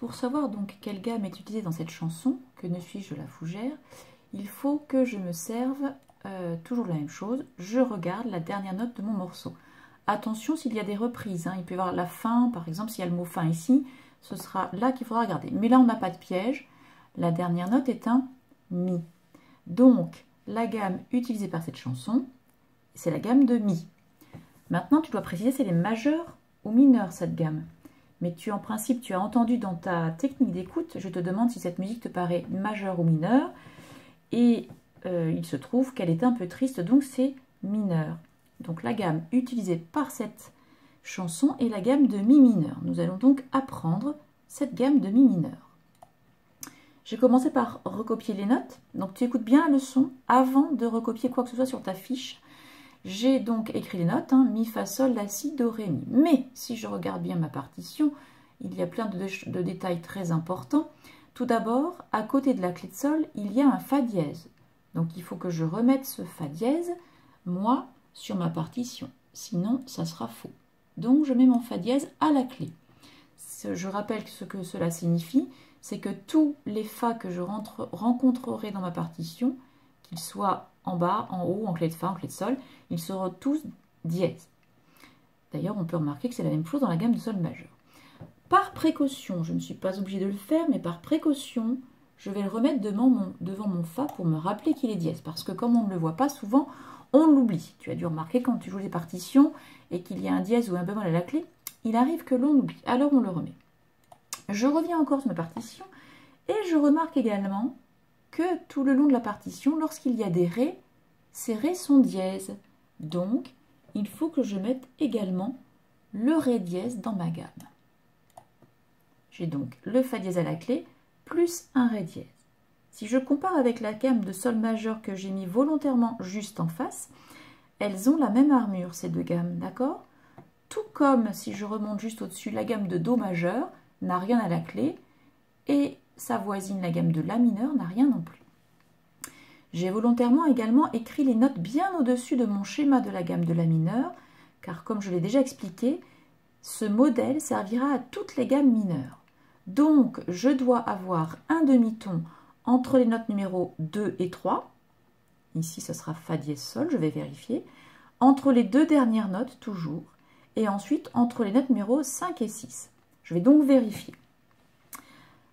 Pour savoir donc quelle gamme est utilisée dans cette chanson, que ne suis-je de la fougère, il faut que je me serve toujours la même chose. Je regarde la dernière note de mon morceau. Attention s'il y a des reprises, hein, il peut y avoir la fin, par exemple, s'il y a le mot fin ici, ce sera là qu'il faudra regarder. Mais là, on n'a pas de piège. La dernière note est un Mi. Donc, la gamme utilisée par cette chanson, c'est la gamme de Mi. Maintenant, tu dois préciser, c'est les majeurs ou mineurs, cette gamme. Mais en principe, tu as entendu dans ta technique d'écoute, je te demande si cette musique te paraît majeure ou mineure. Et il se trouve qu'elle est un peu triste, donc c'est mineur. Donc la gamme utilisée par cette chanson est la gamme de Mi mineur. Nous allons donc apprendre cette gamme de Mi mineur. J'ai commencé par recopier les notes. Donc tu écoutes bien la leçon avant de recopier quoi que ce soit sur ta fiche. J'ai donc écrit les notes, hein, Mi, Fa, Sol, La, Si, Do, Ré, Mi. Mais si je regarde bien ma partition, il y a plein de détails très importants. Tout d'abord, à côté de la clé de Sol, il y a un Fa dièse. Donc il faut que je remette ce Fa dièse, moi, sur ma partition. Sinon, ça sera faux. Donc je mets mon Fa dièse à la clé. Je rappelle ce que cela signifie, c'est que tous les Fa que je rencontrerai dans ma partition, qu'ils soient en bas, en haut, en clé de Fa, en clé de Sol, ils seront tous dièses. D'ailleurs, on peut remarquer que c'est la même chose dans la gamme de Sol majeur. Par précaution, je ne suis pas obligée de le faire, mais par précaution, je vais le remettre devant mon Fa pour me rappeler qu'il est dièse. Parce que comme on ne le voit pas souvent, on l'oublie. Tu as dû remarquer quand tu joues les partitions et qu'il y a un dièse ou un bémol à la clé, il arrive que l'on oublie. Alors on le remet. Je reviens encore sur ma partition et je remarque également que tout le long de la partition, lorsqu'il y a des Ré, ces Ré sont dièses. Donc, il faut que je mette également le Ré dièse dans ma gamme. J'ai donc le Fa dièse à la clé, plus un Ré dièse. Si je compare avec la gamme de Sol majeur que j'ai mis volontairement juste en face, elles ont la même armure, ces deux gammes, d'accord? Tout comme si je remonte juste au-dessus, la gamme de Do majeur n'a rien à la clé, et sa voisine, la gamme de La mineur, n'a rien non plus. J'ai volontairement également écrit les notes bien au-dessus de mon schéma de la gamme de La mineur, car comme je l'ai déjà expliqué, ce modèle servira à toutes les gammes mineures. Donc, je dois avoir un demi-ton entre les notes numéro 2 et 3. Ici, ce sera Fa dièse Sol, je vais vérifier. Entre les deux dernières notes, toujours. Et ensuite, entre les notes numéro 5 et 6. Je vais donc vérifier.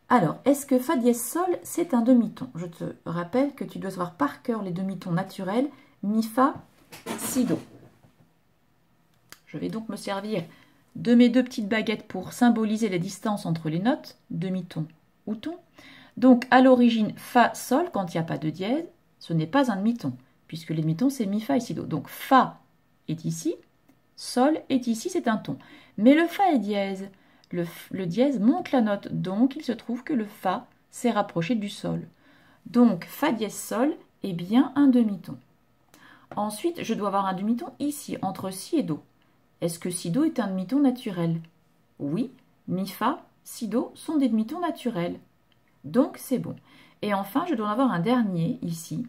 Alors, est-ce que Fa dièse Sol, c'est un demi-ton? Je te rappelle que tu dois savoir par cœur les demi-tons naturels, Mi, Fa, Si, Do. Je vais donc me servir de mes deux petites baguettes pour symboliser les distances entre les notes, demi-ton ou ton. Donc, à l'origine, Fa, Sol, quand il n'y a pas de dièse, ce n'est pas un demi-ton, puisque les demi-tons, c'est Mi, Fa et Si, Do. Donc, Fa est ici, Sol est ici, c'est un ton. Mais le Fa est dièse. Le dièse monte la note, donc il se trouve que le Fa s'est rapproché du Sol. Donc, Fa dièse Sol est bien un demi-ton. Ensuite, je dois avoir un demi-ton ici, entre Si et Do. Est-ce que Si, Do est un demi-ton naturel? Oui, Mi, Fa, Si, Do sont des demi-tons naturels. Donc, c'est bon. Et enfin, je dois en avoir un dernier ici,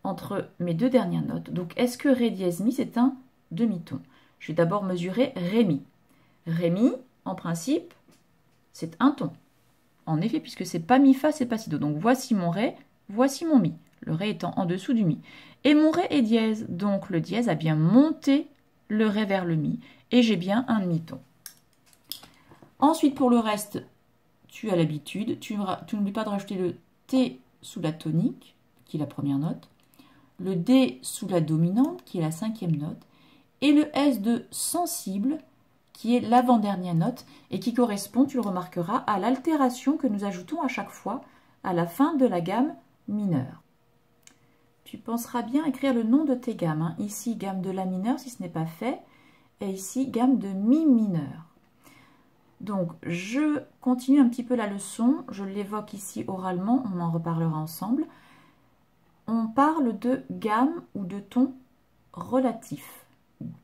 entre mes deux dernières notes. Donc, est-ce que Ré dièse Mi, c'est un demi-ton? Je vais d'abord mesurer Ré Mi. Ré Mi, en principe, c'est un ton. En effet, puisque c'est pas Mi, Fa, c'est pas Si, Do. Donc, voici mon Ré, voici mon Mi. Le Ré étant en dessous du Mi. Et mon Ré est dièse. Donc, le dièse a bien monté le Ré vers le Mi. Et j'ai bien un demi-ton. Ensuite, pour le reste, tu as l'habitude. Tu n'oublies pas de rajouter le T sous la tonique, qui est la première note. Le D sous la dominante, qui est la cinquième note. Et le S de sensible, qui est l'avant-dernière note, et qui correspond, tu le remarqueras, à l'altération que nous ajoutons à chaque fois à la fin de la gamme mineure. Tu penseras bien écrire le nom de tes gammes. Hein. Ici, gamme de La mineur, si ce n'est pas fait, et ici, gamme de Mi mineur. Donc, je continue un petit peu la leçon, je l'évoque ici oralement, on en reparlera ensemble. On parle de gamme ou de ton relatif.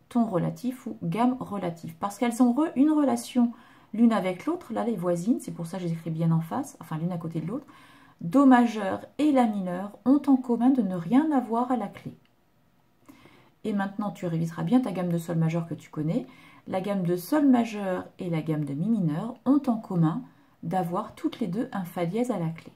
Ton relatif ou gamme relative, parce qu'elles ont une relation l'une avec l'autre, là les voisines, c'est pour ça que j'écris bien en face, enfin l'une à côté de l'autre. Do majeur et La mineur ont en commun de ne rien avoir à la clé. Et maintenant tu réviseras bien ta gamme de Sol majeur que tu connais. La gamme de Sol majeur et la gamme de Mi mineur ont en commun d'avoir toutes les deux un fa dièse à la clé.